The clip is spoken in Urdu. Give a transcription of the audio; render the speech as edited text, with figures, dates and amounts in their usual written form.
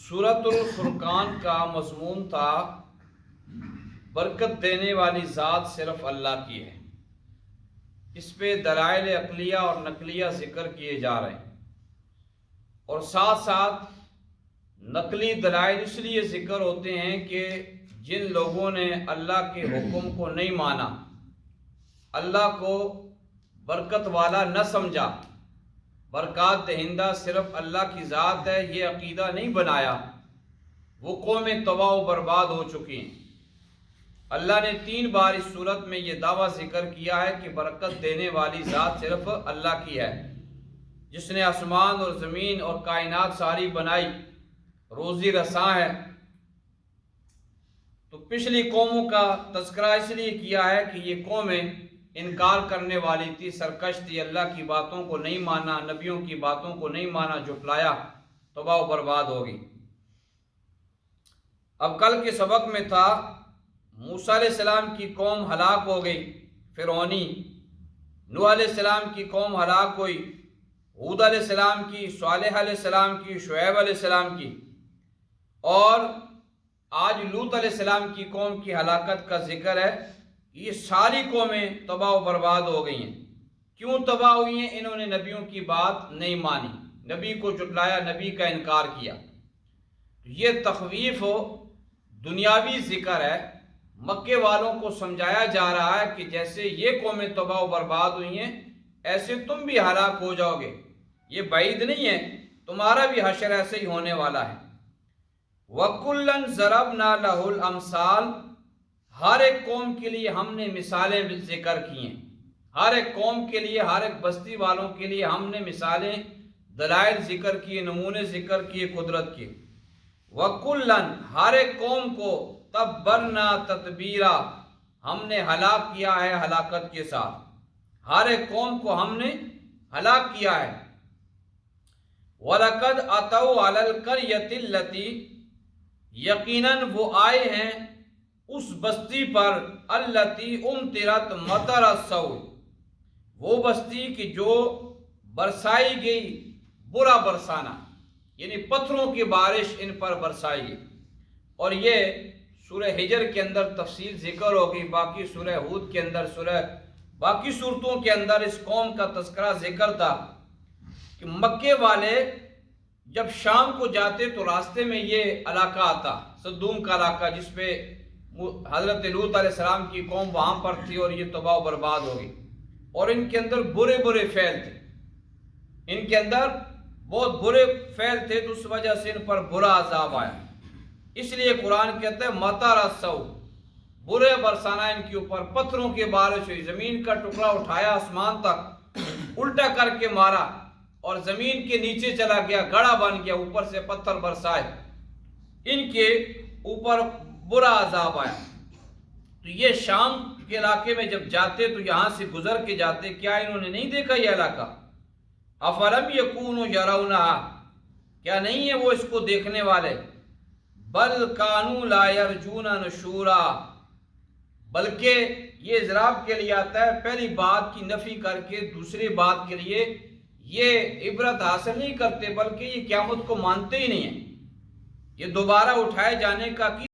سورۃ الفرقان کا مضمون تھا برکت دینے والی ذات صرف اللہ کی ہے۔ اس پہ دلائل عقلیہ اور نقلیہ ذکر کیے جا رہے ہیں، اور ساتھ ساتھ نقلی دلائل اس لیے ذکر ہوتے ہیں کہ جن لوگوں نے اللہ کے حکم کو نہیں مانا، اللہ کو برکت والا نہ سمجھا، برکات دہندہ صرف اللہ کی ذات ہے، یہ عقیدہ نہیں بنایا، وہ قومیں تباہ و برباد ہو چکی ہیں۔ اللہ نے 3 بار اس صورت میں یہ دعویٰ ذکر کیا ہے کہ برکت دینے والی ذات صرف اللہ کی ہے، جس نے آسمان اور زمین اور کائنات ساری بنائی، روزی رساں ہے۔ تو پچھلی قوموں کا تذکرہ اس لیے کیا ہے کہ یہ قومیں انکار کرنے والی تھی، سرکش تھی، اللہ کی باتوں کو نہیں مانا، نبیوں کی باتوں کو نہیں مانا، جھٹلایا، تباہ و برباد ہوگی۔ اب کل کے سبق میں تھا موسیٰ علیہ السلام کی قوم ہلاک ہو گئی، فرعونی، نوح علیہ السلام کی قوم ہلاک ہوئی، ہود علیہ السلام کی، صالح علیہ السلام کی، شعیب علیہ السلام کی، اور آج لوط علیہ السلام کی قوم کی ہلاکت کا ذکر ہے۔ یہ ساری قومیں تباہ و برباد ہو گئی ہیں۔ کیوں تباہ ہوئی ہیں؟ انہوں نے نبیوں کی بات نہیں مانی، نبی کو جھٹلایا، نبی کا انکار کیا۔ یہ تخویف و دنیاوی ذکر ہے، مکے والوں کو سمجھایا جا رہا ہے کہ جیسے یہ قومیں تباہ و برباد ہوئی ہیں، ایسے تم بھی ہلاک ہو جاؤ گے، یہ بعید نہیں ہے، تمہارا بھی حشر ایسے ہی ہونے والا ہے۔ وَكُلًّا ضَرَبْنَا لَهُ الْأَمْثَالَ، ہر ایک قوم کے لیے ہم نے مثالیں ذکر کی ہیں، ہر ایک قوم کے لیے، ہر ایک بستی والوں کے لیے ہم نے مثالیں، دلائل ذکر کیے، نمونے ذکر کیے قدرت کے۔ وَكُلًّا، ہر ایک قوم کو، تَبَّرْنَا تَتْبِيرًا، ہم نے ہلاک کیا ہے ہلاکت کے ساتھ، ہر ایک قوم کو ہم نے ہلاک کیا ہے۔ وَلَقَدْ أَتَوْا عَلَى الْقَرْيَةِ الَّتِي، یقیناً وہ آئے ہیں اس بستی پر، الَّتِي أُمْطِرَتْ مَطَرَ السَّوْءِ، وہ بستی کہ جو برسائی گئی برا برسانا، یعنی پتھروں کی بارش ان پر برسائی گئی۔ اور یہ سورہ حجر کے اندر تفصیل ذکر ہوگی، باقی سورہ ہود کے اندر، باقی صورتوں کے اندر اس قوم کا تذکرہ ذکر تھا کہ مکے والے جب شام کو جاتے تو راستے میں یہ علاقہ آتا، سدوم کا علاقہ، جس پہ حضرت لوط علیہ السلام کی قوم وہاں پر تھی، اور یہ تباہ و برباد ہو گئی۔ اور ان کے اندر برے برے فعل تھے، ان کے اندر بہت برے فعل تھے، تو اس وجہ سے ان پر برا عذاب آیا۔ اس لیے قرآن کہتا ہے مطر السوء، برے برسانہ ان کے اوپر، پتھروں کی بارش ہوئی، زمین کا ٹکڑا اٹھایا آسمان تک، الٹا کر کے مارا، اور زمین کے نیچے چلا گیا، گڑھا بن گیا، اوپر سے پتھر برسائے، ان کے اوپر برا عذاب آیا۔ تو یہ شام کے علاقے میں جب جاتے تو یہاں سے گزر کے جاتے، کیا انہوں نے نہیں دیکھا یہ علاقہ؟ افلم یکونوا یرونہا، کیا نہیں ہے وہ اس کو دیکھنے والے؟ بل کانوا لا یرجون نشورا، بلکہ یہ اضراب کے لیے آتا ہے، پہلی بات کی نفی کر کے دوسری بات کے لیے یہ عبرت حاصل نہیں کرتے، بلکہ یہ قیامت کو مانتے ہی نہیں ہیں، یہ دوبارہ اٹھائے جانے کا